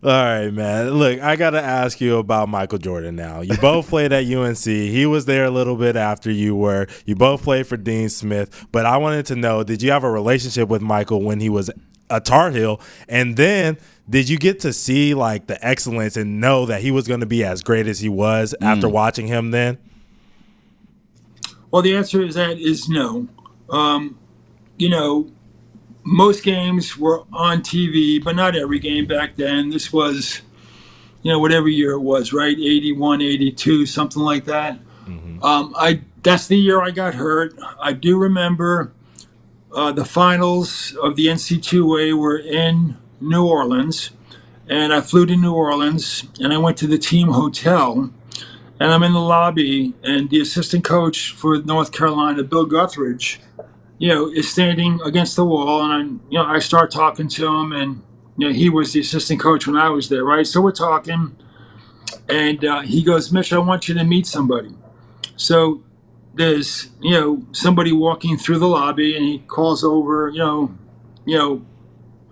All right, man. Look, I got to ask you about Michael Jordan now. You both played at UNC. He was there a little bit after you were. You both played for Dean Smith. But I wanted to know, did you have a relationship with Michael when he was a Tar Heel? And then did you get to see like the excellence and know that he was going to be as great as he was after watching him then? Well, the answer is that is no. You know, most games were on TV, but not every game back then. This was, whatever year it was, right? 81, 82, something like that. That's the year I got hurt. I do remember the finals of the NCAA were in New Orleans, and I flew to New Orleans, and I went to the team hotel, and I'm in the lobby, and the assistant coach for North Carolina, Bill Guthridge, is standing against the wall, and I start talking to him, and he was the assistant coach when I was there, right? So we're talking, and he goes, "Mitch, I want you to meet somebody." So there's somebody walking through the lobby, and he calls over,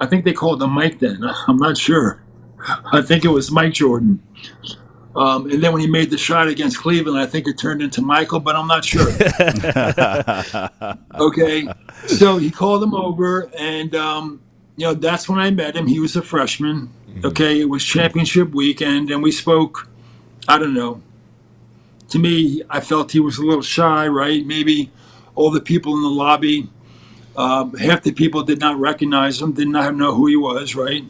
I think they called him Mike then. I'm not sure. I think it was Mike Jordan. And then when he made the shot against Cleveland, I think it turned into Michael, but I'm not sure. Okay, so he called him over, and that's when I met him. He was a freshman. Okay, it was championship weekend, and we spoke. I don't know. To me, I felt he was a little shy, right? Maybe all the people in the lobby, half the people did not recognize him, did not know who he was, right?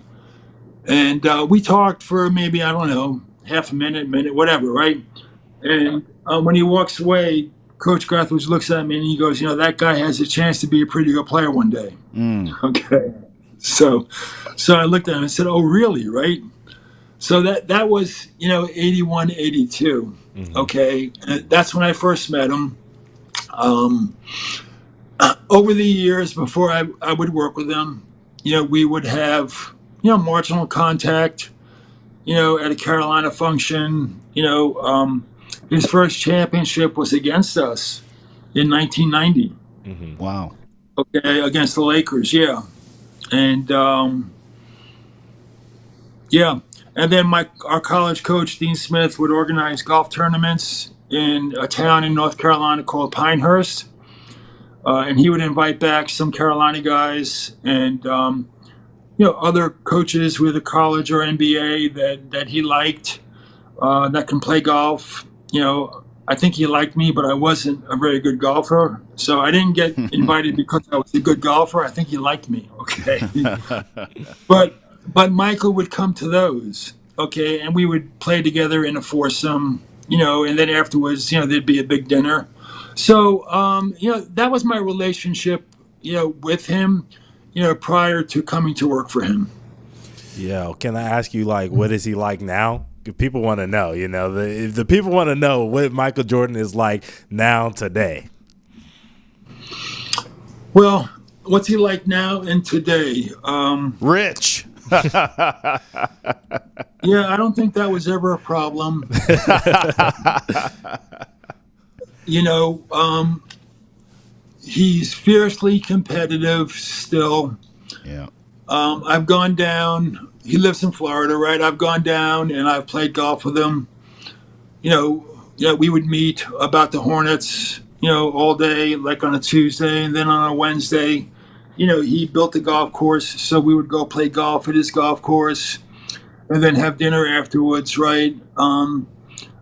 And we talked for maybe, I don't know, half a minute, whatever, right? And when he walks away, Coach Guthridge looks at me and he goes, that guy has a chance to be a pretty good player one day. Okay. So I looked at him and said, "Oh, really?" Right? So that was, 81, 82. Okay. And that's when I first met him. Over the years before I would work with him, we would have, marginal contact, at a Carolina function. His first championship was against us in 1990. Wow. Okay, against the Lakers, yeah. And and then our college coach Dean Smith would organize golf tournaments in a town in North Carolina called Pinehurst, and he would invite back some Carolina guys and other coaches with a college or NBA that he liked that can play golf. I think he liked me, but I wasn't a very good golfer. So I didn't get invited because I was a good golfer. I think he liked me, okay? But Michael would come to those, okay? And we would play together in a foursome, and then afterwards, there'd be a big dinner. So, that was my relationship, with him, prior to coming to work for him. Yeah. Can I ask you, like, what is he like now? People want to know, the people want to know what Michael Jordan is like now today. Well, what's he like now and today? Rich. Yeah, I don't think that was ever a problem. He's fiercely competitive still. Yeah. I've gone down. He lives in Florida, right? I've gone down and I've played golf with him. We would meet about the Hornets, all day, like on a Tuesday, and then on a Wednesday, he built a golf course, so we would go play golf at his golf course, and then have dinner afterwards, right?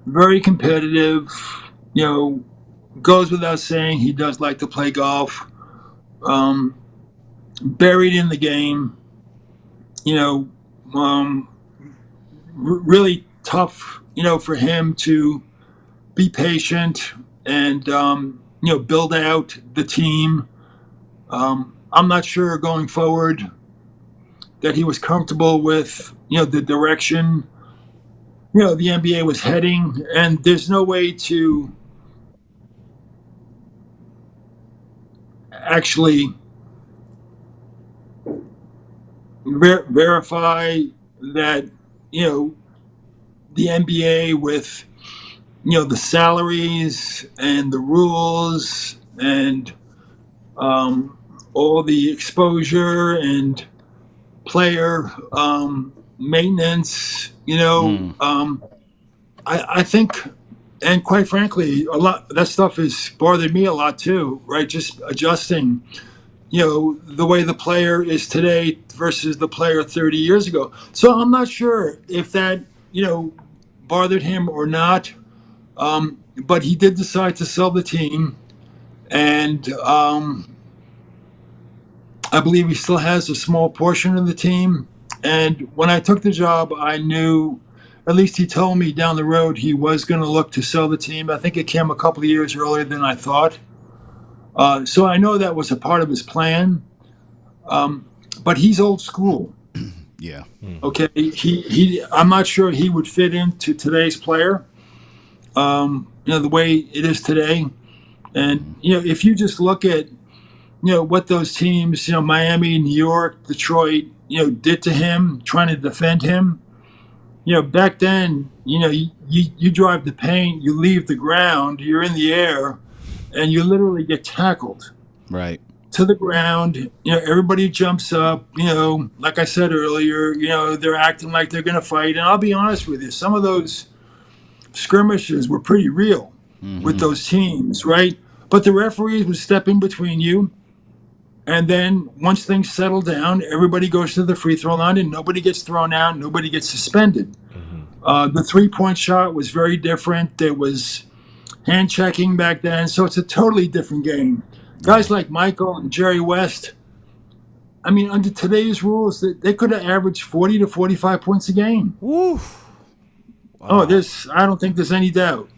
Very competitive. Goes without saying, he does like to play golf. Buried in the game. Really tough, for him to be patient and, build out the team. I'm not sure going forward that he was comfortable with, the direction, the NBA was heading, and there's no way to actually verify that the NBA with the salaries and the rules and all the exposure and player maintenance. I think, and quite frankly, a lot that stuff has bothered me a lot too. Right, just adjusting. The way the player is today versus the player 30 years ago. So I'm not sure if that bothered him or not. But he did decide to sell the team, and I believe he still has a small portion of the team. And when I took the job, I knew, at least he told me down the road, he was going to look to sell the team. I think it came a couple of years earlier than I thought. So I know that was a part of his plan. But he's old school. Yeah. Okay. I'm not sure he would fit into today's player. The way it is today. And, if you just look at, what those teams, Miami, New York, Detroit, did to him, trying to defend him, back then, you drive the paint, you leave the ground, you're in the air, and you literally get tackled. Right. To the ground, everybody jumps up, like I said earlier, they're acting like they're going to fight. And I'll be honest with you, some of those skirmishes were pretty real with those teams, right? But the referees would step in between you. And then once things settle down, everybody goes to the free throw line and nobody gets thrown out, nobody gets suspended. The 3-point shot was very different. There was hand checking back then. So it's a totally different game. Guys like Michael and Jerry West, I mean, under today's rules, they could have averaged 40 to 45 points a game. Woo. Wow. I don't think there's any doubt.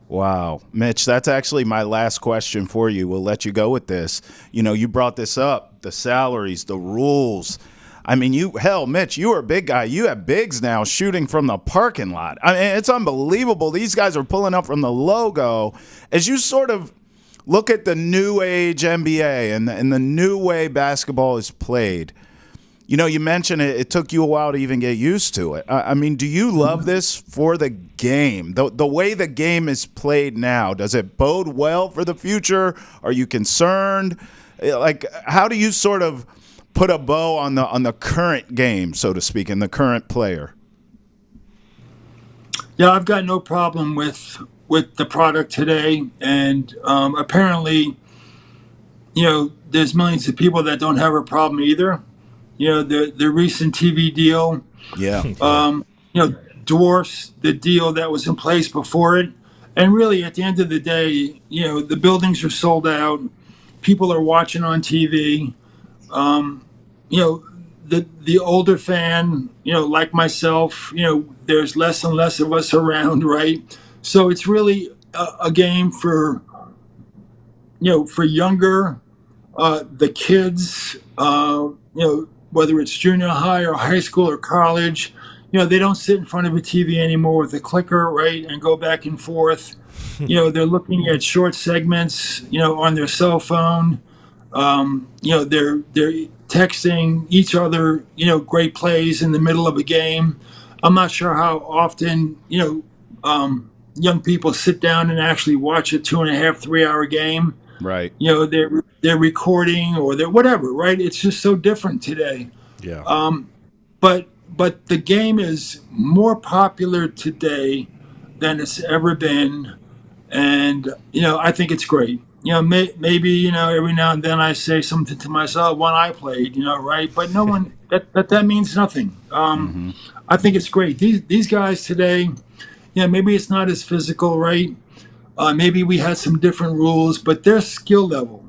Wow. Mitch, that's actually my last question for you. We'll let you go with this. You brought this up, the salaries, the rules. I mean, Mitch, you are a big guy. You have bigs now shooting from the parking lot. I mean, it's unbelievable. These guys are pulling up from the logo. As you sort of look at the new age NBA and the new way basketball is played, you mentioned it took you a while to even get used to it. I mean, do you love this for the game? The way the game is played now, does it bode well for the future? Are you concerned? Like, how do you sort of put a bow on the current game, so to speak, and the current player? Yeah, I've got no problem with the product today. And apparently, there's millions of people that don't have a problem either. The recent TV deal, dwarfs the deal that was in place before it. And really, at the end of the day, the buildings are sold out. People are watching on TV. The older fan, like myself, there's less and less of us around, right? So it's really a game for younger, the kids, whether it's junior high or high school or college, they don't sit in front of a TV anymore with a clicker, right, and go back and forth. They're looking at short segments, on their cell phone. They're texting each other, great plays in the middle of a game. I'm not sure how often, young people sit down and actually watch a 2.5, 3 hour game. Right. They're recording or they're whatever, right? It's just so different today. Yeah. But the game is more popular today than it's ever been. And, I think it's great. Maybe, every now and then I say something to myself when I played, right? But no one, that means nothing. I think it's great. These guys today, maybe it's not as physical, right? Maybe we had some different rules, but their skill level,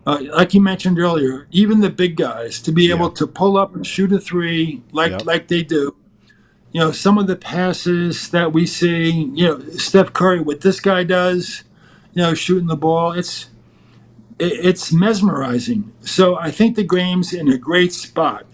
like you mentioned earlier, even the big guys, to be able to pull up and shoot a three like they do. Some of the passes that we see, Steph Curry, what this guy does, shooting the ball, it's mesmerizing. So I think the game's in a great spot.